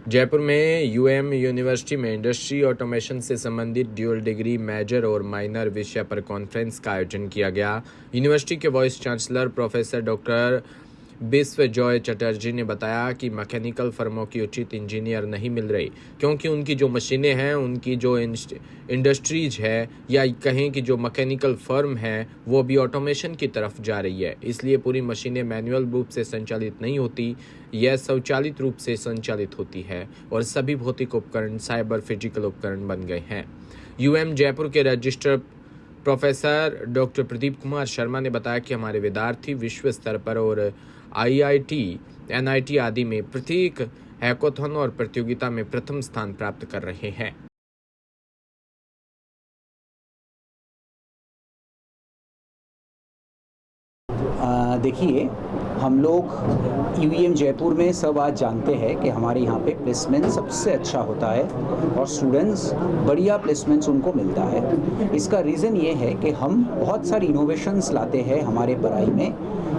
जयपुर में UEM university में industry automation से संबंधित ड्यूअल डिग्री मेजर और माइनर विषय पर कॉन्फ्रेंस का आयोजन किया गया। यूनिवर्सिटी के vice chancellor professor doctor Biswajoy Chatterjee ने बताया कि मैकेनिकल फर्मों की उचित इंजीनियर नहीं मिल रही, क्योंकि उनकी जो मशीनें हैं, उनकी जो इंडस्ट्रीज है या कहें कि जो मैकेनिकल फर्म है वो भी ऑटोमेशन की तरफ जा रही है। इसलिए पूरी मशीनें मैनुअल रूप से संचालित नहीं होती, यह स्वचालित रूप से संचालित होती है और सभी भौतिक उपकरण साइबर फिजिकल उपकरण बन गए हैं। यूएम जयपुर के registrar professor doctor Pradeep Kumar Sharma ने बताया कि हमारे विद्यार्थी विश्व स्तर पर और आईआईटी, एनआईटी आदि में प्रत्येक हैकाथॉन और प्रतियोगिता में प्रथम स्थान प्राप्त कर रहे हैं। देखिए, हम लोग यूएम जयपुर में सब आज जानते हैं कि हमारे यहाँ पे प्लेसमेंट सबसे अच्छा होता है और स्टूडेंट्स बढ़िया प्लेसमेंट्स उनको मिलता है। इसका रीज़न ये है कि हम बहुत सारी इनोवेशंस लाते हैं हमारे पढ़ाई में,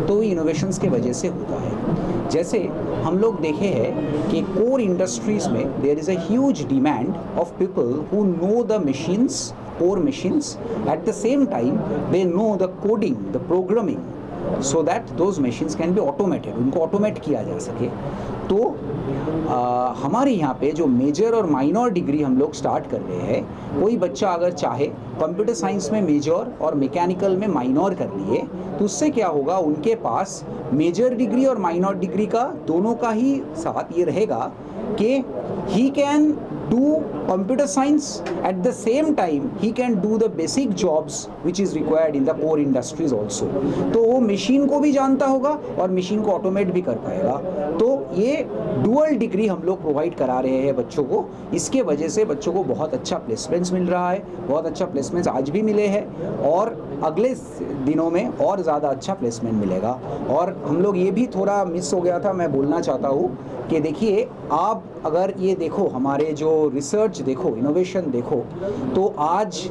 तो इनोवेशंस के वजह से होता है। जैसे हम लोग देखे हैं कि कोर इंडस्ट्रीज़ में there is a huge demand of people who know the machines, core machines, at the same time they know the coding, the programming, so that those machines can be automated, उनको automate किया जा सके। तो हमारे यहाँ पे जो major और माइनर डिग्री हम लोग स्टार्ट कर रहे हैं, कोई बच्चा अगर चाहे कंप्यूटर साइंस में मेजर और मैकेनिकल में माइनर कर लिए, तो उससे क्या होगा, उनके पास मेजर डिग्री और माइनर डिग्री का दोनों का ही साथ ये रहेगा कि he can do computer science, at the same time he can do the basic jobs which is required in the core industries also। तो वो मशीन को भी जानता होगा और मशीन को ऑटोमेट भी कर पाएगा। तो ये डुअल डिग्री हम लोग प्रोवाइड करा रहे हैं बच्चों को। इसके वजह से बच्चों को बहुत अच्छा प्लेसमेंट्स मिल रहा है, बहुत अच्छा प्लेसमेंट्स आज भी मिले हैं और अगले दिनों में और ज़्यादा अच्छा प्लेसमेंट मिलेगा। और हम लोग ये भी थोड़ा मिस हो गया था, मैं बोलना चाहता हूँ कि देखिए, आप अगर ये देखो, हमारे जो रिसर्च देखो, इनोवेशन देखो, तो आज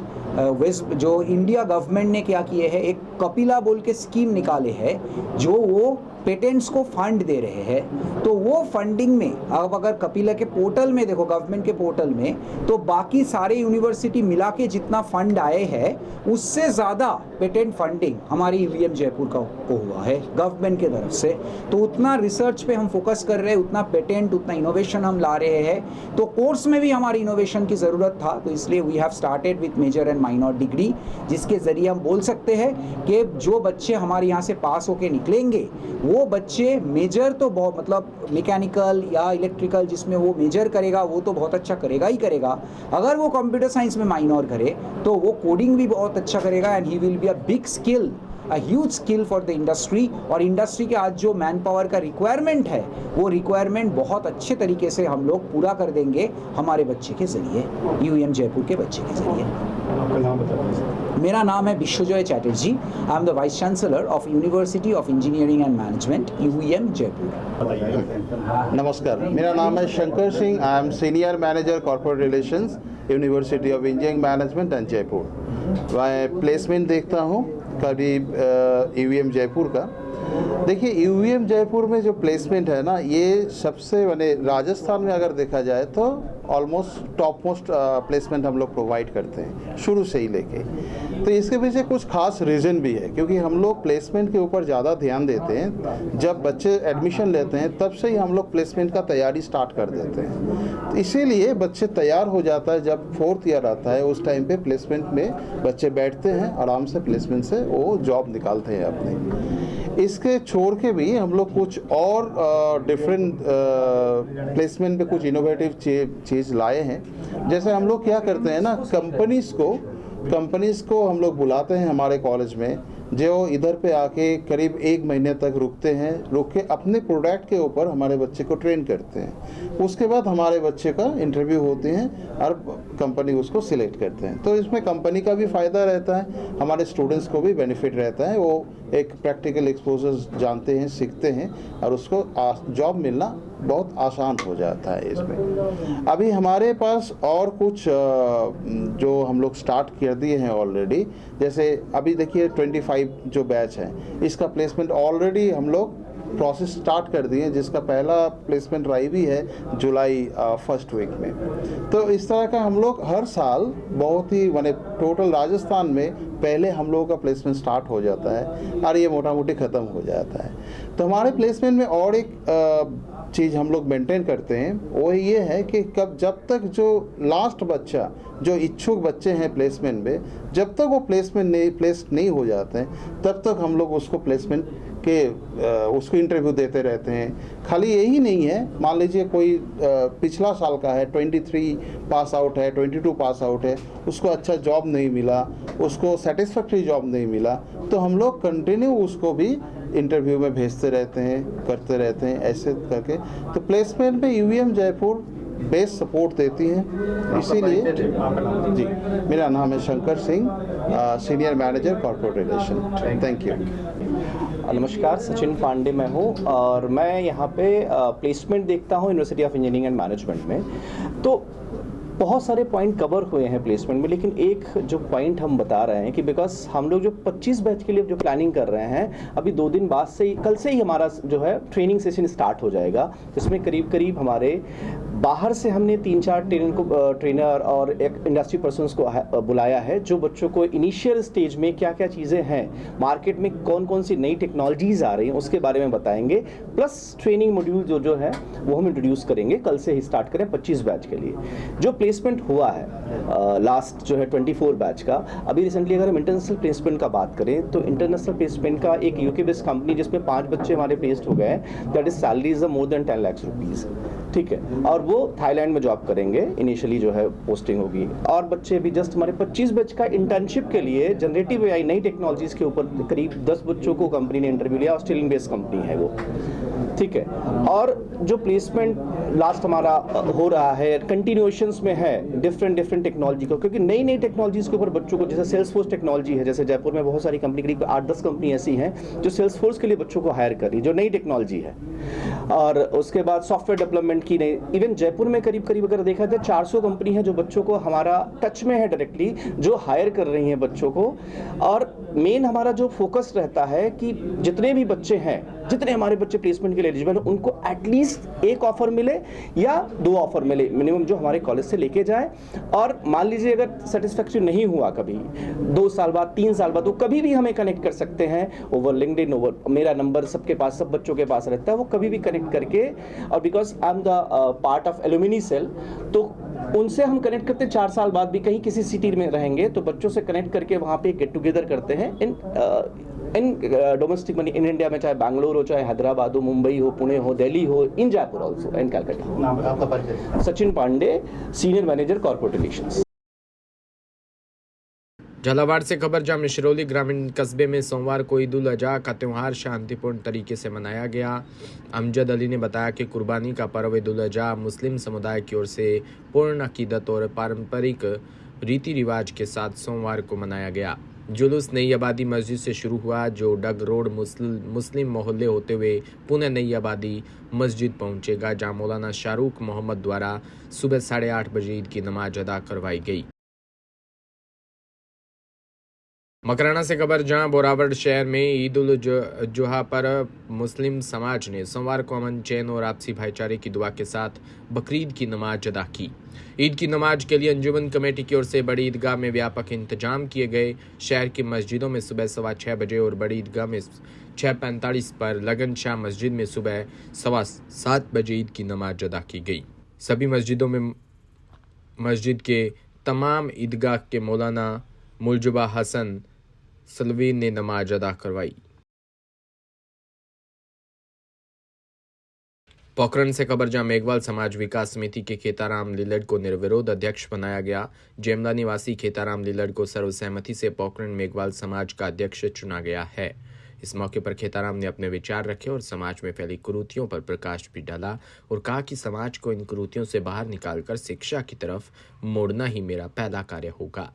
जो इंडिया गवर्नमेंट ने क्या किए है, एक कपिला बोल के स्कीम निकाले है, जो वो पेटेंट्स को फंड दे रहे हैं। तो वो फंडिंग में अब अगर कपिला के पोर्टल में देखो, गवर्नमेंट के पोर्टल में, तो बाकी सारे यूनिवर्सिटी मिला के जितना फंड आए हैं, उससे ज़्यादा पेटेंट फंडिंग हमारी यूएम जयपुर को हुआ है गवर्नमेंट के तरफ से। तो उतना रिसर्च पे हम फोकस कर रहे हैं, उतना पेटेंट, उतना इनोवेशन हम ला रहे हैं। तो कोर्स में भी हमारी इनोवेशन की ज़रूरत था, तो इसलिए we have started with major and minor degree, जिसके ज़रिए हम बोल सकते हैं कि जो बच्चे हमारे यहाँ से पास होके निकलेंगे, वो बच्चे मेजर तो बहुत, मतलब मैकेनिकल या इलेक्ट्रिकल जिसमें वो मेजर करेगा वो तो बहुत अच्छा करेगा ही करेगा। अगर वो कंप्यूटर साइंस में माइनर करे तो वो कोडिंग भी बहुत अच्छा करेगा and he will be a big skill, a huge skill for the industry. और इंडस्ट्री के आज जो मैन पावर का रिक्वायरमेंट है, वो रिक्वायरमेंट बहुत अच्छे तरीके से हम लोग पूरा कर देंगे हमारे बच्चे के ज़रिए, यूएम जयपुर के बच्चे के ज़रिए। आपका नाम बताइए। मेरा नाम है Biswajoy Chatterjee. I am the vice chancellor of University of Engineering and Management, UEM Jaipur. नमस्कार, मेरा नाम है Shankar Singh. I am senior manager corporate relations, University of Engineering Management and Jaipur. मैं प्लेसमेंट देखता हूँ करीब यूएम जयपुर का। देखिए, यूएम जयपुर में जो प्लेसमेंट है ना, ये सबसे मैंने राजस्थान में अगर देखा जाए तो ऑलमोस्ट टॉप मोस्ट प्लेसमेंट हम लोग प्रोवाइड करते हैं शुरू से ही लेके। तो इसके पीछे कुछ खास रीज़न भी है, क्योंकि हम लोग प्लेसमेंट के ऊपर ज़्यादा ध्यान देते हैं। जब बच्चे एडमिशन लेते हैं तब से ही हम लोग प्लेसमेंट का तैयारी स्टार्ट कर देते हैं। तो इसीलिए बच्चे तैयार हो जाता है, जब 4th ईयर आता है उस टाइम पे प्लेसमेंट में बच्चे बैठते हैं, आराम से प्लेसमेंट से वो जॉब निकालते हैं अपने। इसके छोड़ के भी हम लोग कुछ और डिफरेंट प्लेसमेंट पे कुछ इनोवेटिव चीज़ लाए हैं। जैसे हम लोग क्या करते हैं ना, कंपनीज़ को हम लोग बुलाते हैं हमारे कॉलेज में, जो इधर पे आके करीब 1 महीने तक रुकते हैं, रुक के अपने प्रोडक्ट के ऊपर हमारे बच्चे को ट्रेन करते हैं। उसके बाद हमारे बच्चे का इंटरव्यू होते हैं और कंपनी उसको सिलेक्ट करते हैं। तो इसमें कंपनी का भी फ़ायदा रहता है, हमारे स्टूडेंट्स को भी बेनिफिट रहता है। वो एक प्रैक्टिकल एक्सपोजर जानते हैं, सीखते हैं और उसको जॉब मिलना बहुत आसान हो जाता है इसमें। अभी हमारे पास और कुछ जो हम लोग स्टार्ट कर दिए हैं ऑलरेडी। जैसे अभी देखिए 25 जो बैच है, इसका प्लेसमेंट ऑलरेडी हम लोग प्रोसेस स्टार्ट कर दिए, जिसका पहला प्लेसमेंट ड्राइव भी है जुलाई फर्स्ट वीक में। तो इस तरह का हम लोग हर साल बहुत ही माने टोटल राजस्थान में पहले हम लोगों का प्लेसमेंट स्टार्ट हो जाता है और ये मोटा मोटी ख़त्म हो जाता है। तो हमारे प्लेसमेंट में और एक चीज़ हम लोग मेंटेन करते हैं, वो ये है कि जब तक जो लास्ट बच्चा, जो इच्छुक बच्चे हैं प्लेसमेंट में, जब तक वो प्लेस नहीं हो जाते हैं, तब तक हम लोग उसको प्लेसमेंट के उसको इंटरव्यू देते रहते हैं। खाली यही नहीं है, मान लीजिए कोई पिछला साल का है, 23 पास आउट है, 22 पास आउट है, उसको अच्छा जॉब नहीं मिला, उसको सेटिस्फैक्ट्री जॉब नहीं मिला, तो हम लोग कंटिन्यू उसको भी इंटरव्यू में भेजते रहते हैं, करते रहते हैं, ऐसे करके। तो प्लेसमेंट में यूवीएम जयपुर बेस्ट सपोर्ट देती है। इसीलिए जी, मेरा नाम है Shankar Singh, senior manager corporate relation. Thank you. नमस्कार, सचिन पांडे मैं हूँ और मैं यहाँ पे प्लेसमेंट देखता हूँ university of Engineering and management में। तो बहुत सारे पॉइंट कवर हुए हैं प्लेसमेंट में, लेकिन एक जो पॉइंट हम बता रहे हैं कि बिकॉज हम लोग जो 25 बैच के लिए जो प्लानिंग कर रहे हैं, अभी 2 दिन बाद से ही, कल से ही हमारा जो है ट्रेनिंग सेशन स्टार्ट हो जाएगा, जिसमें करीब करीब हमारे बाहर से हमने 3-4 ट्रेनर और एक इंडस्ट्री पर्सन्स को बुलाया है, जो बच्चों को इनिशियल स्टेज में क्या क्या चीज़ें हैं, मार्केट में कौन कौन सी नई टेक्नोलॉजीज आ रही हैं, उसके बारे में बताएंगे। प्लस ट्रेनिंग मॉड्यूल जो है वो हम इंट्रोड्यूस करेंगे, कल से ही स्टार्ट करें 25 बैच के लिए। जो प्लेसमेंट हुआ है लास्ट जो है 24 बैच का, अभी रिसेंटली अगर हम इंटरनेशनल प्लेसमेंट का बात करें तो इंटरनेशनल प्लेसमेंट का एक यूके बेस्ड कंपनी जिसमें 5 बच्चे हमारे प्लेस्ड हो गए, that is salary is more than 10 lakh rupees, ठीक है, और वो थाईलैंड में जॉब करेंगे, इनिशियली जो है पोस्टिंग होगी। और बच्चे भी जस्ट हमारे 25 बैच का इंटर्नशिप के लिए जनरेटिव एआई नई टेक्नोलॉजीज के ऊपर करीब 10 बच्चों को कंपनी ने इंटरव्यू लिया, ऑस्ट्रेलियन बेस्ड कंपनी है वो, ठीक है। और जो प्लेसमेंट लास्ट हमारा हो रहा है कंटिन्यूएशंस में है डिफरेंट टेक्नोलॉजी को, क्योंकि नई नई टेक्नोलॉजीज के ऊपर बच्चों को, जैसे सेल्सफोर्स टेक्नोलॉजी है, जैसे जयपुर में बहुत सारी कंपनी, करीब 8-10 कंपनी ऐसी हैं जो सेल्सफोर्स के लिए बच्चों को हायर कर रही है, जो नई टेक्नोलॉजी है। और उसके बाद सॉफ्टवेयर डेवलपमेंट की नई, इवन जयपुर में करीब अगर देखा जाए 400 कंपनी है जो बच्चों को हमारा टच में है डायरेक्टली, जो हायर कर रही हैं बच्चों को। और मेन हमारा जो फोकस रहता है कि जितने भी बच्चे हैं, जितने हमारे बच्चे प्लेसमेंट के लिए एलिजिबल हैं, उनको एटलीस्ट एक ऑफर मिले या 2 ऑफर मिले मिनिमम, जो हमारे कॉलेज से लेके जाए। और मान लीजिए अगर सेटिस्फैक्ट्री नहीं हुआ कभी 2 साल बाद, 3 साल बाद, तो कभी भी हमें कनेक्ट कर सकते हैं ओवर लिंक्डइन, ओवर मेरा नंबर सबके पास, सब बच्चों के पास रहता है, वो कभी भी कनेक्ट करके। और because I am the part of alumni cell, तो उनसे हम कनेक्ट करते हैं 4 साल बाद भी, कहीं किसी सिटी में रहेंगे तो बच्चों से कनेक्ट करके वहाँ पे गेट टुगेदर करते हैं in domestic money in India में, चाहे बैंगलोर हो, चाहे हैदराबाद हो, मुंबई हो, पुणे हो, दिल्ली हो, in Jaipur also and Calcutta. आपका परिचय? Sachin Pandey, senior manager corporate relations. Jhalawar से खबर, जहां मिश्रौली ग्रामीण कस्बे में सोमवार को ईद उल अजहा का त्यौहार शांतिपूर्ण तरीके से मनाया गया। अमजद अली ने बताया कि कुर्बानी का पर्व ईद उल अजहा मुस्लिम समुदाय की ओर से पूर्ण अकीदत और पारंपरिक रीति रिवाज के साथ सोमवार को मनाया गया। जुलूस नई आबादी मस्जिद से शुरू हुआ, जो डग रोड मुस्लिम मोहल्ले होते हुए पुणे नई आबादी मस्जिद पहुंचेगा, जहां मौलाना शाहरुख मोहम्मद द्वारा सुबह 8:30 बजे ईद की नमाज अदा करवाई गई। मकराना से खबर, जहां बोरावड़ शहर में ईद उल जुहा पर मुस्लिम समाज ने सोमवार को अमन, चैन और आपसी भाईचारे की दुआ के साथ बकरीद की नमाज अदा की। ईद की नमाज के लिए अंजुमन कमेटी की ओर से बड़ी ईदगाह में व्यापक इंतजाम किए गए। शहर की मस्जिदों में सुबह 6:15 बजे और बड़ी ईदगाह में 6:45 पर, लगन शाह मस्जिद में सुबह 7:15 बजे ईद की नमाज अदा की गई। सभी मस्जिदों में मस्जिद के तमाम ईदगाह के मौलाना मुलजुबा हसन सलवी ने नमाज अदा करवाई। पोखरण से खबर, जहां मेघवाल समाज विकास समिति के खेताराम लीलड़ को निर्विरोध अध्यक्ष बनाया गया। जेमला निवासी खेताराम लीलड़ को सर्वसहमति से पोखरण मेघवाल समाज का अध्यक्ष चुना गया है। इस मौके पर खेताराम ने अपने विचार रखे और समाज में फैली कुरीतियों पर प्रकाश भी डाला और कहा कि समाज को इन कुरीतियों से बाहर निकालकर शिक्षा की तरफ मोड़ना ही मेरा पहला कार्य होगा।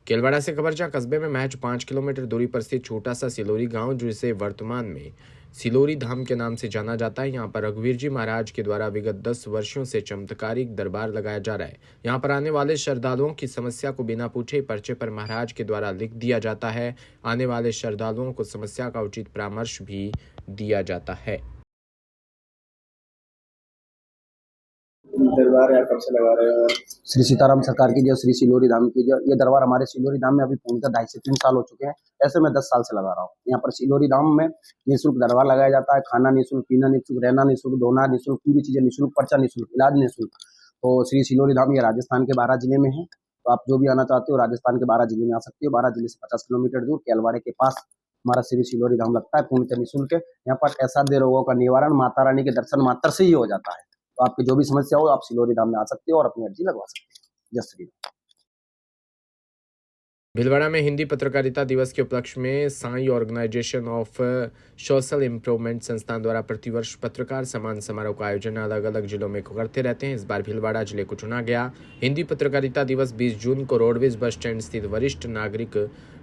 केलवाड़ा से खबर, जहां कस्बे में महज 5 किलोमीटर दूरी पर स्थित छोटा सा सिलोरी गांव, जिसे वर्तमान में सिलोरी धाम के नाम से जाना जाता है। यहाँ पर रघुवीर जी महाराज के द्वारा विगत 10 वर्षों से चमत्कारिक दरबार लगाया जा रहा है। यहाँ पर आने वाले श्रद्धालुओं की समस्या को बिना पूछे पर्चे पर महाराज के द्वारा लिख दिया जाता है। आने वाले श्रद्धालुओं को समस्या का उचित परामर्श भी दिया जाता है। दरबार है, कब से लगा रहे हो? श्री सीताराम सरकार की जय, श्री सिलोरी धाम की जय। ये दरबार हमारे सिलोरी धाम में अभी पूर्णतः 2.5 से 3 साल हो चुके हैं। ऐसे मैं 10 साल से लगा रहा हूँ। यहाँ पर सिलोरी धाम में निःशुल्क दरबार लगाया जाता है। खाना निःशुल्क, पीना निःशुल्क, रहना निःशुल्क, धोना निःशुल्क, पूरी चीजें निःशुल्क, पर्चा निःशुल्क, इलाज निःशुल्क। तो श्री सिलोरी धाम ये राजस्थान के 12 जिले में है। तो आप जो भी आना चाहते हो राजस्थान के 12 जिले में आ सकते हो। 12 जिले से 50 किलोमीटर दूर केलवाड़े के पास हमारा श्री सिलोरी धाम लगता है, पूर्णतः निःशुल्क है। यहाँ पर असाध्य रोगों का निवारण माता रानी के दर्शन मात्र से ही हो जाता है। तो आपकी जो भी समस्या हो आप सिलोरी धाम में आ सकते हो और अपनी अर्जी लगवा सकते हो। जय श्री राम। भीलवाड़ा में हिंदी पत्रकारिता दिवस के उपलक्ष्य में Sai organisation of social improvement संस्थान द्वारा प्रतिवर्ष पत्रकार सम्मान समारोह का आयोजन अलग अलग जिलों में करते रहते हैं। इस बार भीलवाड़ा जिले को चुना गया। हिंदी पत्रकारिता दिवस 20 जून को रोडवेज बस स्टैंड स्थित वरिष्ठ नागरिक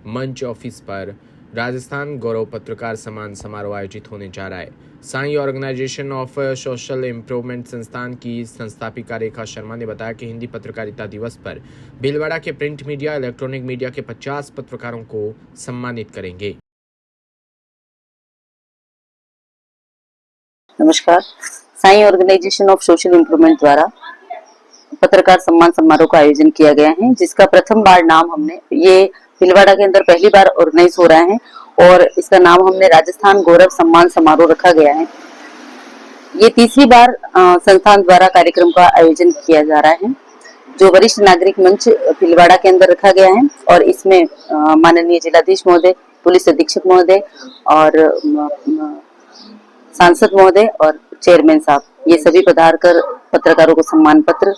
मंच ऑफिस पर राजस्थान गौरव पत्रकार सम्मान समारोह आयोजित होने जा रहा है। Sai organisation of social improvement संस्थान की संस्थापिका रेखा शर्मा ने बताया कि हिंदी पत्रकारिता दिवस पर भीलवाड़ा के प्रिंट मीडिया, इलेक्ट्रॉनिक मीडिया के 50 पत्रकारों को सम्मानित करेंगे। नमस्कार। Sai organisation of social improvement द्वारा पत्रकार सम्मान समारोह का आयोजन किया गया है, जिसका प्रथम बार नाम हमने ये भीलवाड़ा के अंदर पहली बार ऑर्गेनाइज हो रहा है और इसका नाम हमने राजस्थान गौरव सम्मान समारोह रखा गया है। ये तीसरी बार संस्थान द्वारा कार्यक्रम का आयोजन किया जा रहा है, जो वरिष्ठ नागरिक मंच भीलवाड़ा के अंदर रखा गया है। और इसमें माननीय जिलाधीश महोदय, पुलिस अधीक्षक महोदय और सांसद महोदय और चेयरमैन साहब ये सभी पधार कर पत्रकारों को सम्मान पत्र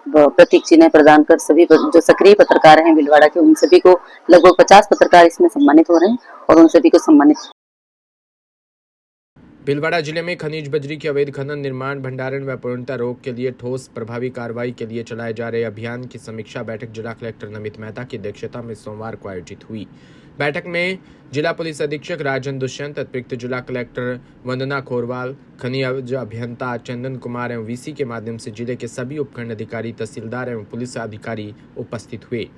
प्रतीक चिन्ह प्रदान कर सभी जो सक्रिय पत्रकार हैं भीलवाड़ा के उन सभी को लगभग 50 पत्रकार इसमें सम्मानित हो रहे हैं और उन सभी को सम्मानित। भीलवाड़ा जिले में खनिज बजरी के अवैध खनन, निर्माण, भंडारण व पूर्णता रोक के लिए ठोस प्रभावी कार्रवाई के लिए चलाए जा रहे अभियान की समीक्षा बैठक जिला कलेक्टर नमित मेहता की अध्यक्षता में सोमवार को आयोजित हुई। बैठक में जिला पुलिस अधीक्षक राजन दुष्यंत, अतिरिक्त जिला कलेक्टर वंदना खोरवाल, खनिज अभियंता चंदन कुमार एवं वीसी के माध्यम से जिले के सभी उपखंड अधिकारी, तहसीलदार एवं पुलिस अधिकारी उपस्थित हुए।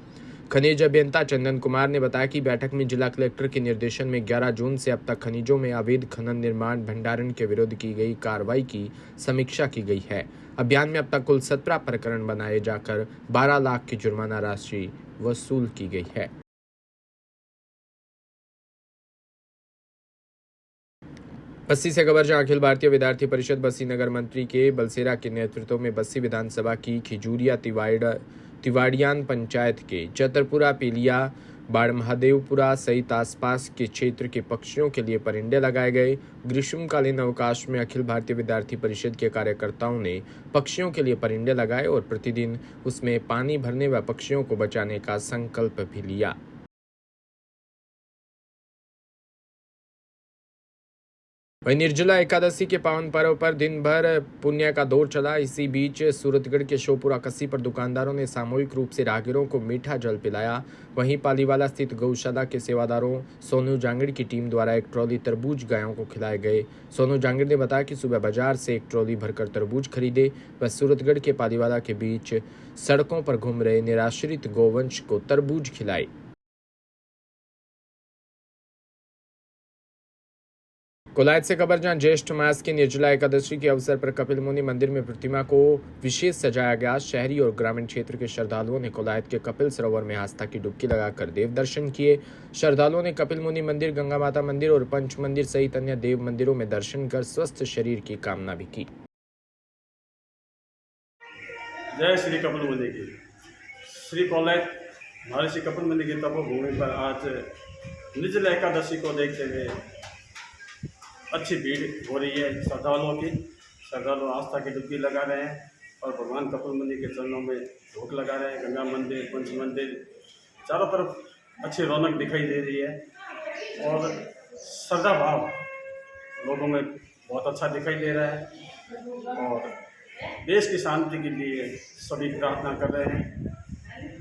खनिज अभियंता चंदन कुमार ने बताया कि बैठक में जिला कलेक्टर के निर्देशन में 11 जून से अब तक खनिजों में अवैध खनन, निर्माण, भंडारण के विरुद्ध की गई कार्रवाई की समीक्षा की गई है। अभियान में अब तक कुल 17 प्रकरण बनाए जाकर 12 लाख की जुर्माना राशि वसूल की गई है। बस्सी से खबर, जहां अखिल भारतीय विद्यार्थी परिषद बस्सी नगर मंत्री के बलसेरा के नेतृत्व में बस्सी विधानसभा की खिजूरिया तिवाड़ियान पंचायत के चतरपुरा, पीलिया, बाड़महादेवपुरा सहित आसपास के क्षेत्र के पक्षियों के लिए परिंदे लगाए गए। ग्रीष्मकालीन अवकाश में अखिल भारतीय विद्यार्थी परिषद के कार्यकर्ताओं ने पक्षियों के लिए परिंदे लगाए और प्रतिदिन उसमें पानी भरने व पक्षियों को बचाने का संकल्प भी लिया। वहीं निर्जला एकादशी के पावन पर्व पर दिन भर पुण्य का दौर चला। इसी बीच सूरतगढ़ के शोपुरा कस्सी पर दुकानदारों ने सामूहिक रूप से राहगीरों को मीठा जल पिलाया। वहीं पालीवाला स्थित गौशाला के सेवादारों सोनू जांगड़ की टीम द्वारा एक ट्रॉली तरबूज गायों को खिलाए गए। सोनू जांगड़ ने बताया कि सुबह बाजार से एक ट्रॉली भरकर तरबूज खरीदे व सूरतगढ़ के पालीवाला के बीच सड़कों पर घूम रहे निराश्रित गौवंश को तरबूज खिलाए। कोलायत से खबर, जहां ज्येष्ठ मास की निर्जला एकादशी के अवसर पर कपिल मुनि मंदिर में प्रतिमा को विशेष सजाया गया। शहरी और ग्रामीण क्षेत्र के श्रद्धालुओं ने कोलायत के कपिल सरोवर में आस्था की डुबकी लगाकर देव दर्शन किए। श्रद्धालुओं ने कपिल मुनि मंदिर, गंगा माता मंदिर और पंच मंदिर सहित अन्य देव मंदिरों में दर्शन कर स्वस्थ शरीर की कामना भी की। जय श्री कपिल मुनि की। श्री कोलायत महर्षि कपिल मुनि की तपोभूमि पर आज निर्जला एकादशी को देखते हुए अच्छी भीड़ हो रही है श्रद्धालुओं की। श्रद्धालु आस्था की डुबकी लगा रहे हैं और भगवान कपिल मुनि के चरणों में धूप लगा रहे हैं। गंगा मंदिर, पंच मंदिर, चारों तरफ अच्छी रौनक दिखाई दे रही है और श्रद्धा भाव लोगों में बहुत अच्छा दिखाई दे रहा है और देश की शांति के लिए सभी प्रार्थना कर रहे हैं।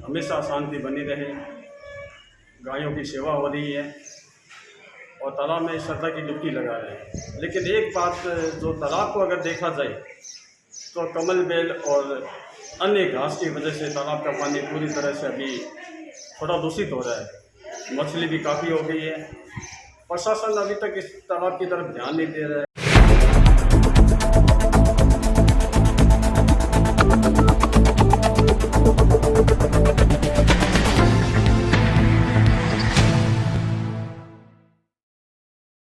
हमेशा शांति बनी रहे। गायों की सेवा हो रही है और तालाब में श्रद्धा की डुबकी लगा रहे हैं। लेकिन एक बात, जो तालाब को अगर देखा जाए तो कमल बेल और अन्य घास की वजह से तालाब का पानी पूरी तरह से अभी थोड़ा दूषित हो रहा है। मछली भी काफ़ी हो गई है। प्रशासन अभी तक इस तालाब की तरफ ध्यान नहीं दे रहा है।